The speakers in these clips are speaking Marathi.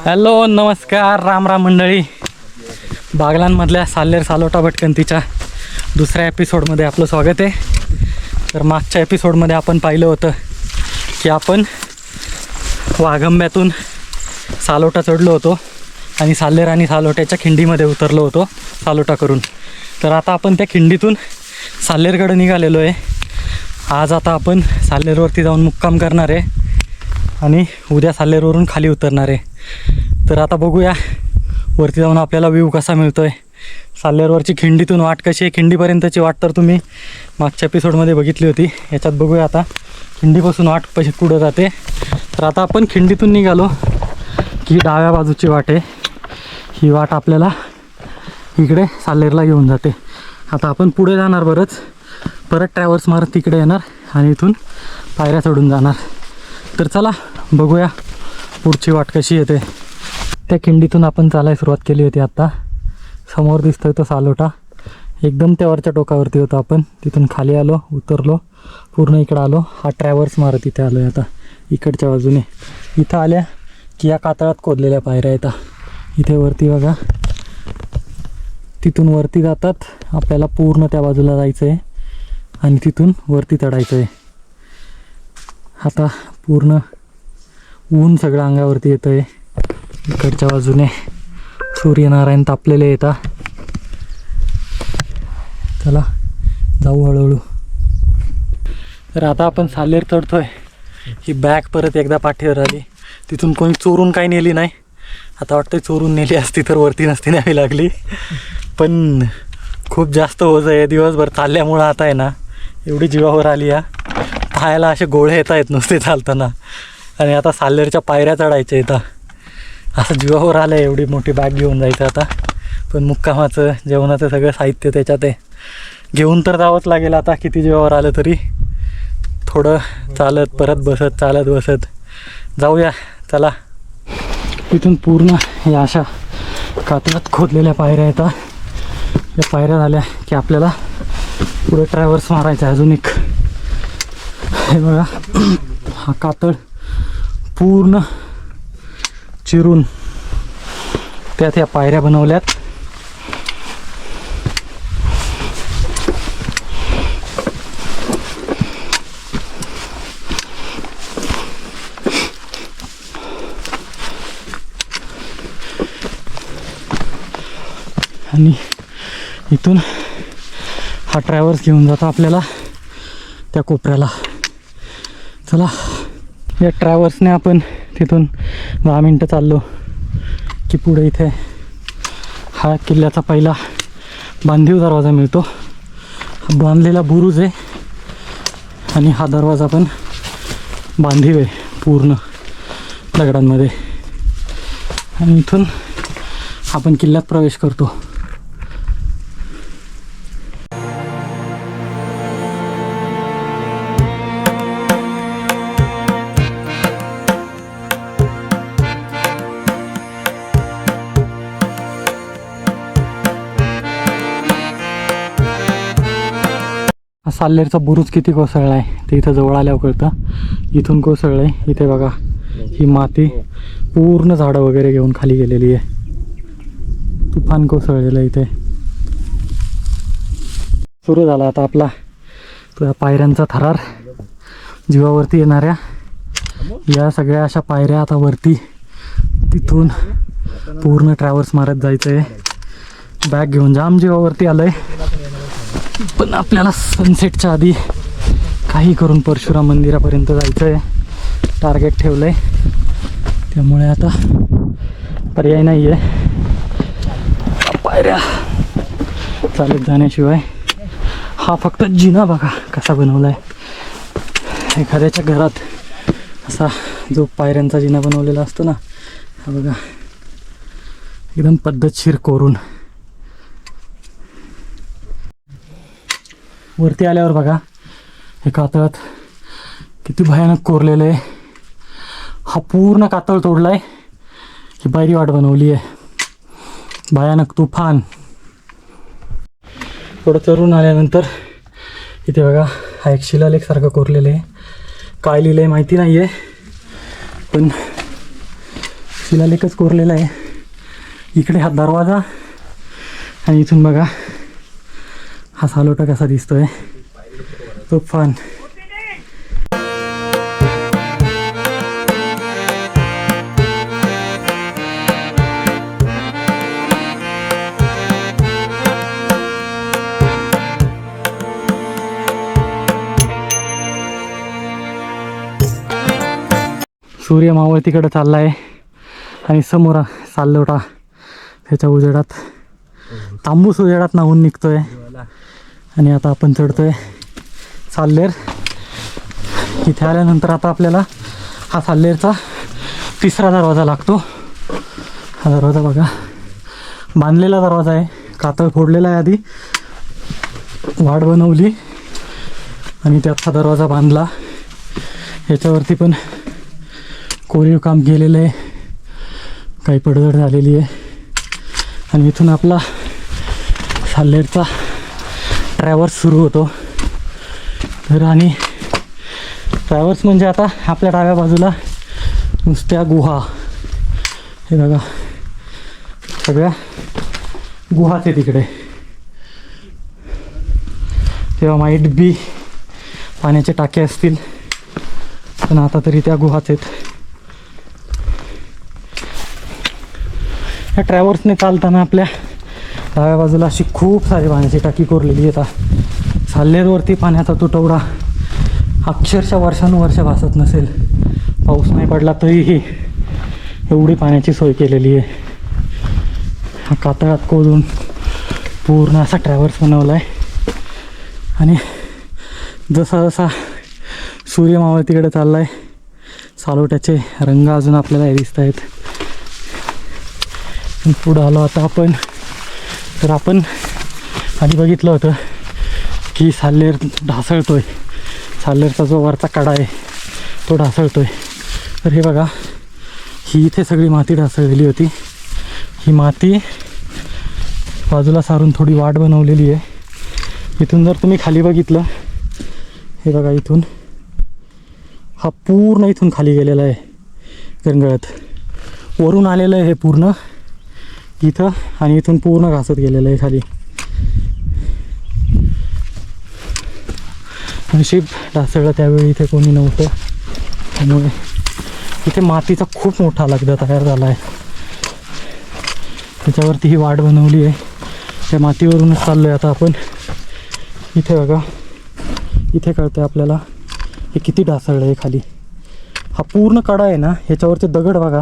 हॅलो नमस्कार राम राम मंडळी. बागलांमधल्या साल्हेर सालोटा भटकंतीच्या दुसऱ्या एपिसोडमध्ये आपलं स्वागत आहे. तर मागच्या एपिसोडमध्ये आपण पाहिलं होतं की आपण वाघंब्यातून सालोटा चढलो होतो आणि साल्हेर आणि सालोट्याच्या खिंडीमध्ये उतरलो होतो सालोटा करून. तर आता आपण त्या खिंडीतून साल्हेरकडे निघालेलो आहे. आज आता आपण साल्हेरवरती जाऊन मुक्काम करणार आहे आणि उद्या साल्हेरवरून खाली उतरणार आहे. तर आता बघूया वरती जाऊन आपल्याला व्ह्यू कसा मिळतो आहे. साल्हेरवरची खिंडीतून वाट कशी आहे, खिंडीपर्यंतची वाट तर तुम्ही मागच्या एपिसोडमध्ये बघितली होती. याच्यात बघूया आता खिंडीपासून वाट कशी पुढं जाते. तर आता आपण खिंडीतून निघालो की डाव्या बाजूची वाट आहे. ही वाट आपल्याला इकडे साल्हेरला घेऊन जाते. आता आपण पुढे जाणार बरंच, परत ट्रॅव्हल्स मारत तिकडे येणार आणि इथून पायऱ्या चढून जाणार. तर चला बघूया पुढची वाट कशी येते. त्या खिंडीतून आपण चालायला सुरुवात केली होती. आत्ता समोर दिसतोय तो सालोटा, एकदम त्या वरच्या टोकावरती होतो आपण. तिथून खाली आलो, उतरलो, पूर्ण इकडं आलो. हा ट्रॅव्हल्स मारत इथे आलो आहे आता इकडच्या बाजूने. इथं आल्या की या कातळात खोदलेल्या पायऱ्या येतात. इथे वरती बघा, तिथून वरती जातात. आपल्याला पूर्ण त्या बाजूला जायचं आहे आणि तिथून वरती चढायचं आहे. आता पूर्ण ऊन सगळं अंगावरती येतं आहे. इकडच्या बाजूने सूर्यनारायण तापलेले येतात. चला जाऊ हळूहळू. तर आता आपण साल्हेर चढतोय. ही बॅग परत एकदा पाठीवर आली. तिथून कोणी चोरून काही नेली नाही. आता वाटतं चोरून नेली असती तर वरती नसती न्यावी लागली. पण खूप जास्त ओझं आहे. दिवसभर चालल्यामुळं आता आहे ना एवढी जीवावर आली या. पायाला असे गोळे येत आहेत नुसते चालताना. आणि आता साल्हेरच्या पायऱ्या चढायच्या येतात. असं जीवावर आलं आहे एवढी मोठी बॅग घेऊन जायचं आता. पण मुक्कामाचं जेवणाचं सगळं साहित्य त्याच्यात आहे. घेऊन तर जावंच लागेल आता, किती जीवावर आलं तरी. थोडं चालत परत बसत, चालत बसत जाऊया. चला. इथून पूर्ण या अशा कातळात खोदलेल्या पायऱ्या येतात. या पायऱ्या झाल्या की आपल्याला पुढे ट्रॅव्हल्स मारायचा आहे अजून एक. हे बघा, हा कातळ पूर्ण चिरून त्यात ह्या पायऱ्या बनवल्यात. आणि इथून हा ट्रॅव्हल्स घेऊन जातो आपल्याला त्या कोपऱ्याला. चला. या ट्रॅव्हल्सने आपण तिथून 10 मिनटं चाललो की पुढे इथे हा किल्ल्याचा पहिला बांधीव दरवाजा मिळतो. हा बांधलेला बुरुज आहे आणि हा दरवाजा पण बांधीव आहे पूर्ण दगडांमध्ये. आणि इथून आपण किल्ल्यात प्रवेश करतो. साल्हेरचा बुरुज किती कोसळला आहे ते इथं जवळ आल्यावर कळतं. इथून कोसळलं आहे. इथे बघा ही माती पूर्ण झाडं वगैरे घेऊन खाली गेलेली आहे. तुफान कोसळलेलं आहे इथे. सुरू झाला आता आपला तो पायऱ्यांचा थरार. जीवावरती येणाऱ्या या सगळ्या अशा पायऱ्या आता वरती तिथून पूर्ण ट्रॅव्हल्स मारत जायचं आहे. बॅग घेऊन जाम जीवावरती आलं आहे. पण आपल्याला सनसेटच्या आधी काही करून परशुराम मंदिरापर्यंत जायचं आहे. टार्गेट ठेवलं आहे, त्यामुळे आता पर्याय नाही आहे. पायऱ्या चालत जाण्याशिवाय. हा फक्त जिना बघा कसा बनवला आहे. एखाद्याच्या घरात असा जो पायऱ्यांचा जिना बनवलेला असतो ना, हा बघा एकदम पद्धतशीर कोरून. वरती आल्यावर बघा हे कातळात किती भयानक कोरलेलं आहे. हा पूर्ण कातळ तोडला आहे. ही पायरी वाट बनवली आहे. भयानक तुफान. थोडं चढून आल्यानंतर इथे बघा हा एक शिलालेखसारखं कोरलेलं आहे. काय लिहिलं आहे माहिती नाही आहे, पण शिलालेखच कोरलेला आहे. इकडे हा दरवाजा आणि इथून बघा हा सालोटा कसा दिसतोय, तो फन. सूर्य मावळतीकडे चालला आहे आणि समोर सालोटा त्याच्या उजेडात, तांबूस उजेडात नाहून निघतोय. आणि आता आपण चढतोय साल्लेर. इथे आल्यानंतर आता आपल्याला हा साल्लेरचा तिसरा दरवाजा लागतो. हा दरवाजा बघा, बांधलेला दरवाजा आहे, कातळ फोडलेला आहे, आधी वाट बनवली आणि त्यात हा दरवाजा बांधला. याच्यावरती पण कोरीव काम केलेलं आहे, काही पडझड झालेली आहे. आणि इथून आपला साल्लेरचा ट्रॅव्हर्स सुरू होतो. तर आणि ट्रॅव्हर्स म्हणजे आता आपल्या डाव्या बाजूला नुसत्या गुहा, हे बघा सगळ्या गुहाच आहे तिकडे. तेव्हा माईट बी पाण्याचे टाके असतील, पण आता तरी त्या गुहाच आहेत. या ट्रॅव्हर्सने चालताना आपल्या डाव्या बाजूला अशी खूप सारी पाण्याची टाकी कोरलेली येतात. साल्लेरवरती पाण्याचा तुटवडा अक्षरशः वर्षानुवर्ष भासत नसेल. पाऊस नाही पडला तरीही एवढी पाण्याची सोय केलेली आहे. हा कातळात खोदून पूर्ण असा ट्रॅव्हर्स बनवला आहे. आणि जसा जसा सूर्य मावळतीकडे चालला आहे, सालोट्याचे रंग अजून आपल्याला दिसत आहेत. पुढं आलो आता आपण. तर आपण आधी बघितलं होतं की साल्लेर ढासळतोय, साल्लेरचा जो वरचा कडा आहे तो ढासळतोय. तर हे बघा, ही इथे सगळी माती ढासळलेली होती. ही माती बाजूला सारून थोडी वाट बनवलेली आहे. इथून जर तुम्ही खाली बघितलं, हे बघा इथून हा पूर्ण इथून खाली गेलेला आहे गरंगळत. वरून आलेलं आहे हे पूर्ण इथं आणि इथून पूर्ण घासत गेलेलं आहे खाली. नशीब ढासळलं त्यावेळी इथे कोणी नव्हतं, त्यामुळे इथे मातीचा खूप मोठा लगदा तयार झाला आहे. त्याच्यावरती ही वाट बनवली आहे, त्या मातीवरूनच चाललो आहे आता आपण. इथे बघा, इथे कळतं आपल्याला हे किती ढासळलं आहे खाली. हा पूर्ण कडा आहे ना, ह्याच्यावरचे दगड बघा,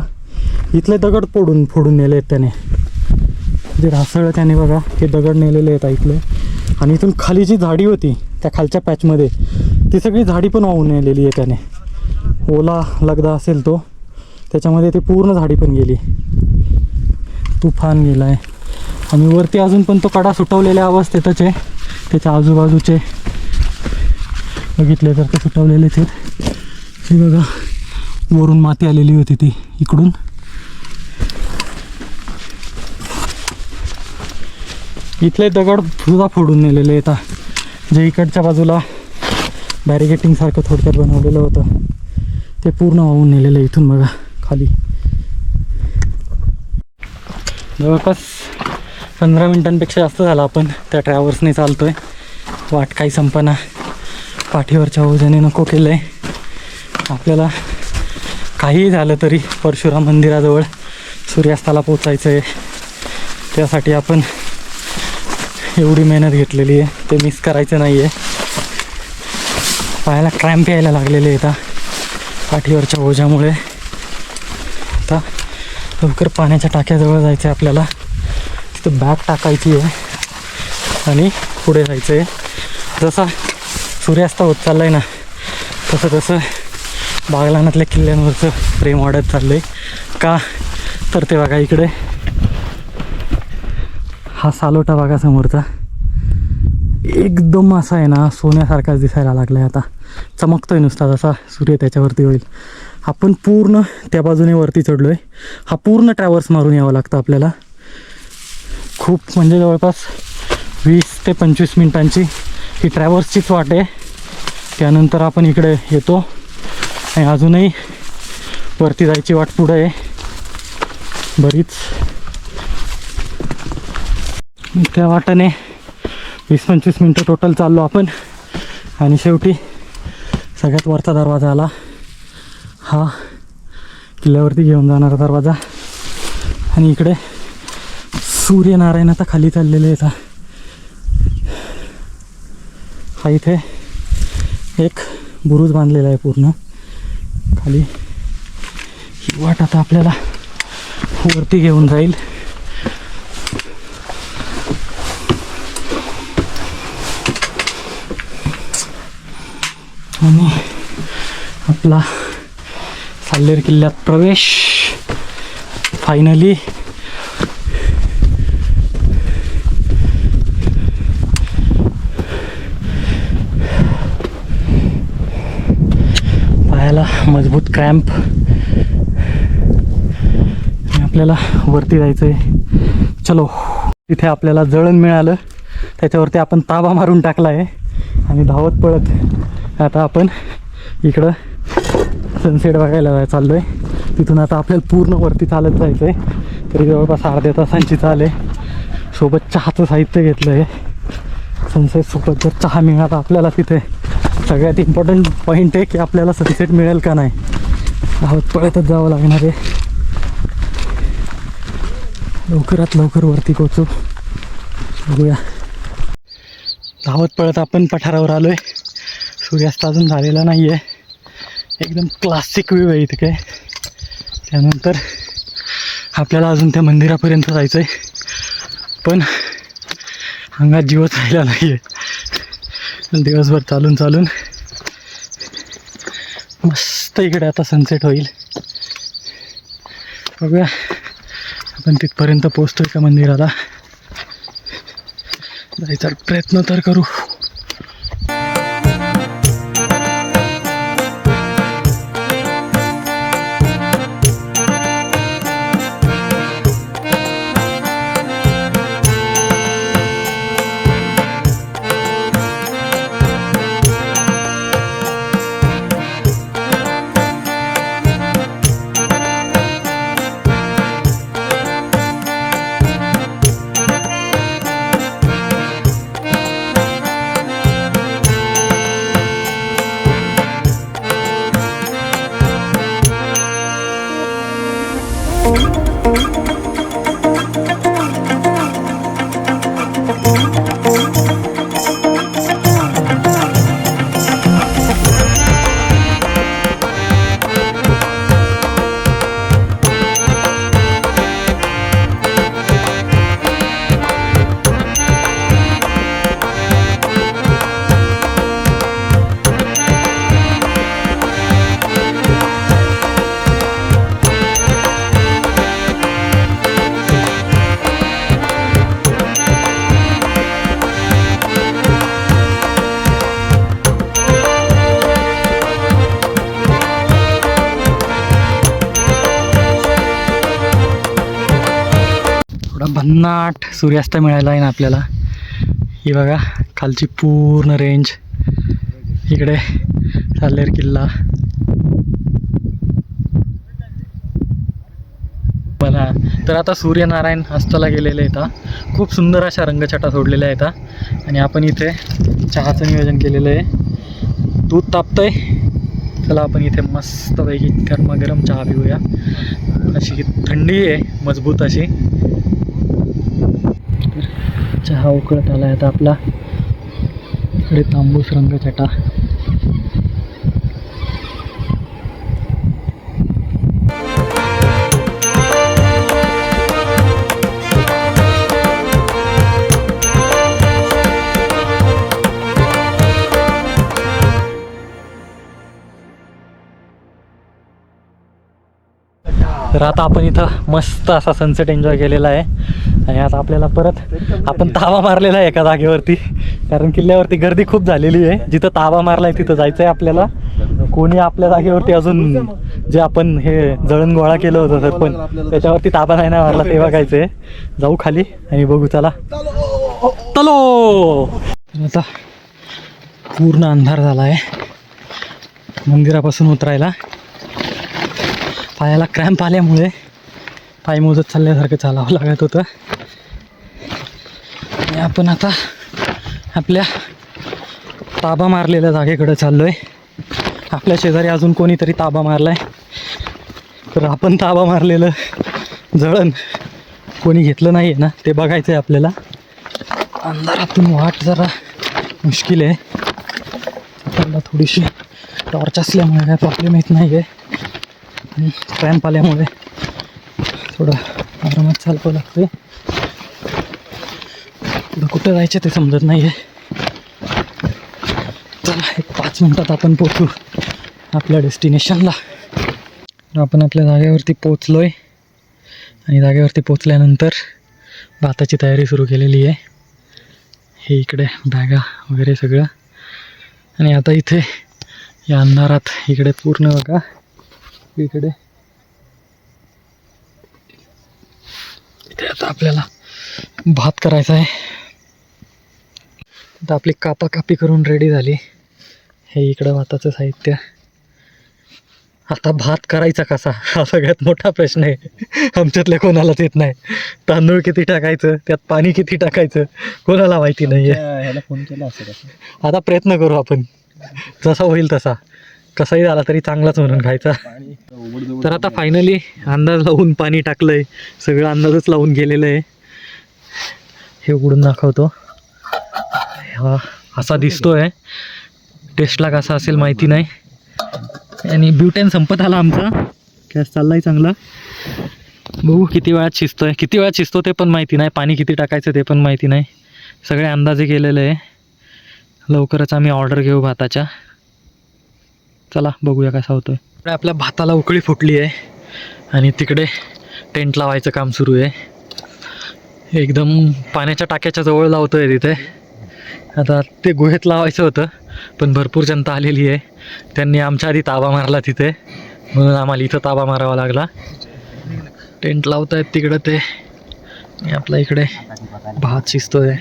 इथले दगड फोडून नेले आहेत त्याने. जे ढासळलं त्याने बघा, हे दगड नेलेले आहेत इथले. आणि इथून खाली जी झाडी होती त्या खालच्या पॅचमध्ये, ती सगळी झाडी पण वाहून नेलेली आहे त्याने. ओला लगदा असेल तो, त्याच्यामध्ये ते पूर्ण झाडी पण गेली, तुफान गेला आहे. आणि वरती अजून पण तो कडा सुटवलेल्या अवस्थेतच आहे. त्याच्या आजूबाजूचे बघितले तर ते सुटवलेलेच आहेत. हे बघा, वरून माती आलेली होती ती इकडून. इथले दगड सुद्धा फोडून नेलेले आहेत. जे इकडच्या बाजूला बॅरिगेटिंग सारखं थोडक्यात बनवलेलं होतं ते पूर्ण वाहून नेलेलं आहे इथून बघा खाली. जवळपास 15 मिनिटांपेक्षा जास्त झाला आपण त्या ट्रॅव्हर्सने चालतोय. वाट काही संपना, पाठीवरच्या ओझ्याने नको केलं आहे. आपल्याला काहीही झालं तरी परशुराम मंदिराजवळ सूर्यास्ताला पोचायचं आहे. त्यासाठी आपण एवढी मेहनत घेतलेली आहे, ते मिस करायचं नाही आहे. पायाला क्रॅम्प यायला लागलेले आहेत पाठीवरच्या ओझ्यामुळे. आता लवकर पाण्याच्या टाक्याजवळ जायचं आहे आपल्याला. तिथं बॅग टाकायची आहे आणि पुढे जायचं आहे. जसा सूर्यास्त होत चालला आहे ना, तसं तसं बागलाणातल्या किल्ल्यांवरचं प्रेम वाढत चाललं आहे. का तर ते बघा, इकडे हा सालोटा बघा समोरचा, एकदम असा आहे ना सोन्यासारखाच दिसायला लागला आहे. आता चमकतोय नुसता, जसा सूर्य त्याच्यावरती होईल. आपण पूर्ण त्या बाजूने वरती चढलो आहे. हा पूर्ण ट्रॅव्हर्स मारून यावं लागतं आपल्याला. खूप म्हणजे जवळपास 20 ते 25 मिनिटांची ही ट्रॅव्हर्सचीच वाट आहे. त्यानंतर आपण इकडे येतो आणि अजूनही वरती जायची वाट पुढं आहे. बरीच. त्या वाटाने 20-25 मिनटं टोटल चाललो आपण आणि शेवटी सगळ्यात वरचा दरवाजा आला. हा किल्ल्यावरती घेऊन जाणारा दरवाजा. आणि इकडे सूर्यनारायण आता खाली चाललेले आहेत. हा इथे एक बुरुज बांधलेला आहे पूर्ण खाली. ही वाट आता आपल्याला वरती घेऊन जाईल. आणि आपला साल्लेर किल्ल्यात प्रवेश फायनली. पायाला मजबूत क्रॅम्प. आपल्याला वरती जायचं आहे. चलो. तिथे आपल्याला जळण मिळालं, त्याच्यावरती आपण ताबा मारून टाकला आहे आणि धावत पळत आता आपण इकडं सनसेट बघायला चाललो आहे. तिथून आता आपल्याला पूर्ण वरती चालत जायचं आहे. तरी जवळपास अर्ध्या तासांची चाल आहे. सोबत चहाचं साहित्य घेतलं आहे. सनसेटसोबत जर चहा मिळाला आपल्याला तिथे, सगळ्यात इम्पॉर्टंट पॉईंट आहे की आपल्याला सनसेट मिळेल का नाही. धावत पळतच जावं लागणार आहे. लवकरात लवकर वरती पोचू. बघूया. धावत पळत आपण पठारावर आलो आहे. सूर्यास्त अजून झालेला नाही आहे. एकदम क्लासिक व्ह्यू आहे इथे काय. त्यानंतर आपल्याला अजून त्या मंदिरापर्यंत जायचं आहे, पण अंगात जीवच राहिला नाही आहे. दिवसभर चालून चालून मस्त इकडे आता सनसेट होईल. बघूया आपण तिथपर्यंत पोचतोय का मंदिराला. जायचा प्रयत्न तर करू. भन्नाट सूर्यास्त मिळाला आहे ना आपल्याला. ही बघा खालची पूर्ण रेंज. इकडे साल्लेर किल्ला. बघा तर आता सूर्यनारायण अस्तला गेलेले आहेत. खूप सुंदर अशा रंगछटा सोडलेल्या आहेत. आणि आपण इथे चहाचं नियोजन केलेलं आहे. दूध तापतंय. चला आपण इथे मस्तपैकी गरमागरम चहा पिऊया. अशी थंडी आहे मजबूत अशी. चहा उकळत आला आहे आता आपला. इकडे तांबूस रंगछटा. तर आता आपण इथं मस्त असा सनसेट एन्जॉय केलेला आहे. आणि आता आपल्याला परत आपण ताबा मारलेला आहे एका जागेवरती, कारण किल्ल्यावरती गर्दी खूप झालेली आहे. जिथं ताबा मारला आहे तिथं जायचं आहे आपल्याला. कोणी आपल्या जागेवरती अजून जे आपण हे जळण गोळा केलं होतं तर पण त्याच्यावरती ताबा नाही मारला ते बघायचं आहे. जाऊ खाली आणि बघू. चला चलो. आता पूर्ण अंधार झाला आहे. मंदिरापासून उतरायला पायाला क्रॅम्प आल्यामुळे पाय मोजत चालल्यासारखं चालावं लागत होतं. आणि आपण आता आपल्या ताबा मारलेल्या जागेकडे चाललो आहे. आपल्या शेजारी अजून कोणीतरी ताबा मारला आहे, तर आपण ताबा मारलेलं जळण कोणी घेतलं नाही आहे ना ते बघायचं आहे आपल्याला. अंधारातून वाट जरा मुश्किल आहे. आपल्याला थोडीशी टॉर्च असल्यामुळे काय प्रॉब्लेम येत नाही आहे. क्रॅम्प आल्यामुळे थोडं आरामात चालवावं लागते. पुढं कुठं जायचं ते समजत नाही आहे. चला, एक 5 मिनटात आपण पोचू आपल्या डेस्टिनेशनला. आपण आपल्या जागेवरती पोचलो आहे आणि जागेवरती पोचल्यानंतर भाताची तयारी सुरू केलेली आहे. हे इकडे बॅगा वगैरे सगळं. आणि आता इथे या अंधारात इकडे पूर्ण बघा, इकडे इथे आता आपल्याला भात करायचा आहे. आता आपली कापाकापी करून रेडी झाली. हे इकडं भाताचं साहित्य. आता भात करायचा कसा हा सगळ्यात मोठा प्रश्न आहे. आमच्यातल्या कोणालाच येत नाही. तांदूळ किती टाकायचं, त्यात पाणी किती टाकायचं कोणाला माहिती नाही आहे. ह्याला फोन केला असेल. आता प्रयत्न करू आपण, जसा होईल तसा. कसाही झाला तरी चांगलाच म्हणून खायचा. तर आता फायनली अंदाज लावून पाणी टाकलं आहे. सगळं अंदाजच लावून गेलेलं आहे. हे उघडून दाखवतो. हा असा दिसतोय. टेस्टला कसा असेल माहिती नाही. आणि ब्युटेन संपत आला आमचा. गॅस चाललाय चांगला. बघू किती वेळात शिजतोय. किती वेळात शिजतो ते पण माहिती नाही. पाणी किती टाकायचं ते पण माहिती नाही. सगळे अंदाजे केलेलं आहे. लवकरच आम्ही ऑर्डर घेऊ भाताच्या. चला बघूया कसा होतोय. आपल्या भाताला उकळी फुटली आहे आणि तिकडे टेंट लावायचं काम सुरू आहे. एकदम पाण्याच्या टाक्याच्या जवळ लावतोय तिथे. आता ते गुहेत लावायचं होतं पण भरपूर जनता आलेली आहे. त्यांनी आमच्या आधी ताबा मारला तिथे, म्हणून आम्हाला इथं ताबा मारावा लागला. टेंट लावत आहेत तिकडं ते. आणि आपला इकडे भात शिजतोय.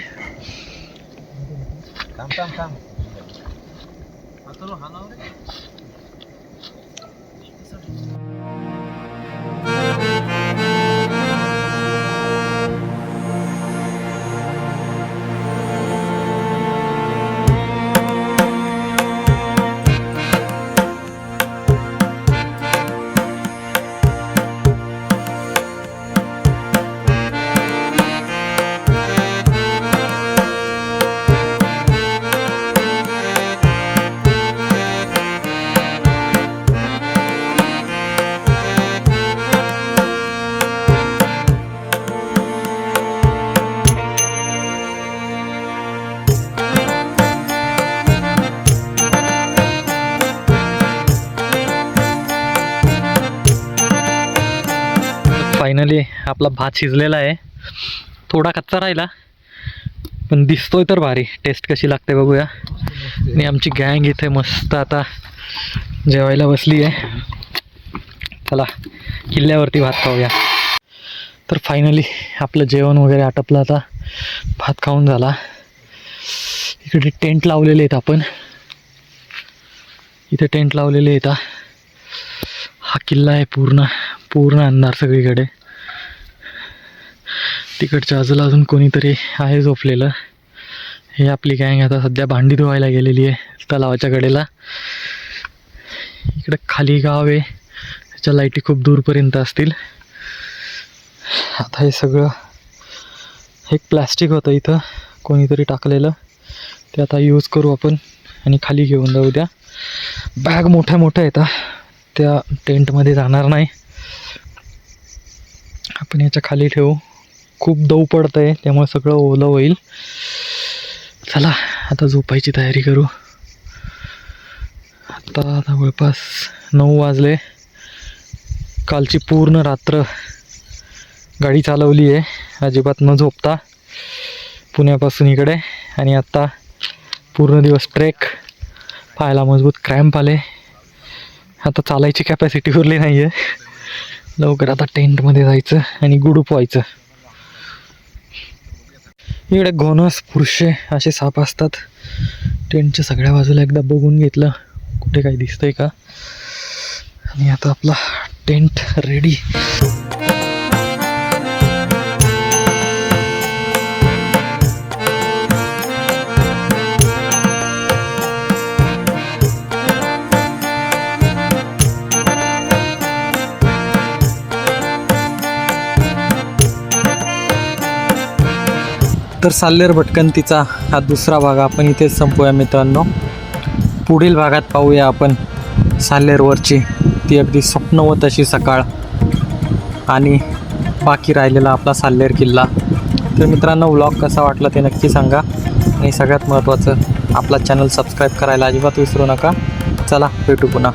फायनली आपला भात शिजलेला आहे. थोडा कच्चा राहिला पण दिसतोय तर भारी. टेस्ट कशी लागते बघूया. आणि आमची गँग इथे मस्त आता जेवायला बसली आहे. चला किल्ल्यावरती भात खाऊया. तर फायनली आपलं जेवण वगैरे आटपलं. आता भात खाऊन झाला. इकडे टेंट लावलेले आहेत आपण. इथे टेंट लावलेले आहेत. हा किल्ला आहे. पूर्ण अंधार सगळीकडे. तिकडच्या बाजूला अजून कोणीतरी आहे झोपलेलं. हे आपली गँग आता सध्या भांडी धुवायला गेलेली आहे तलावाच्या कडेला. इकडे खाली गाव आहे. त्याच्या लाईटी खूप दूरपर्यंत असतील. आता हे सगळं एक प्लॅस्टिक होतं इथं कोणीतरी टाकलेलं, ते आता यूज करू आपण आणि खाली घेऊन जाऊ द्या. बॅग मोठ्या येतात त्या टेंटमध्ये जाणार नाही. आपण याच्या खाली ठेवू. खूप दव पडतं आहे त्यामुळे सगळं ओलं होईल. चला आता झोपायची तयारी करू. आता जवळपास 9 वाजले. कालची पूर्ण रात्र गाडी चालवली आहे अजिबात न झोपता पुण्यापासून इकडे. आणि आत्ता पूर्ण दिवस ट्रेक. पायाला मजबूत क्रॅम्प आले. आता चालायची कॅपॅसिटी उरली नाही आहे. लवकर आता टेंटमध्ये जायचं आणि गुडूप व्हायचं. इकडे घोणस पुरुषे असे साप असतात. टेंटच्या सगळ्या बाजूला एकदा बघून घेतलं कुठे काही दिसतंय का. आणि आता आपला टेंट रेडी. तर साल्हेर भटकंतीचा हा दुसरा भाग आपण इथेच संपूया मित्रांनो. पुढील भागात पाहूया आपण साल्हेरवरची ती अगदी स्वप्नवत अशी सकाळ आणि बाकी राहिलेला आपला साल्हेर किल्ला. तर मित्रांनो, व्लॉग कसा वाटला ते नक्की सांगा आणि सगळ्यात महत्त्वाचं आपला चॅनल सबस्क्राईब करायला अजिबात विसरू नका. चला भेटू पुन्हा.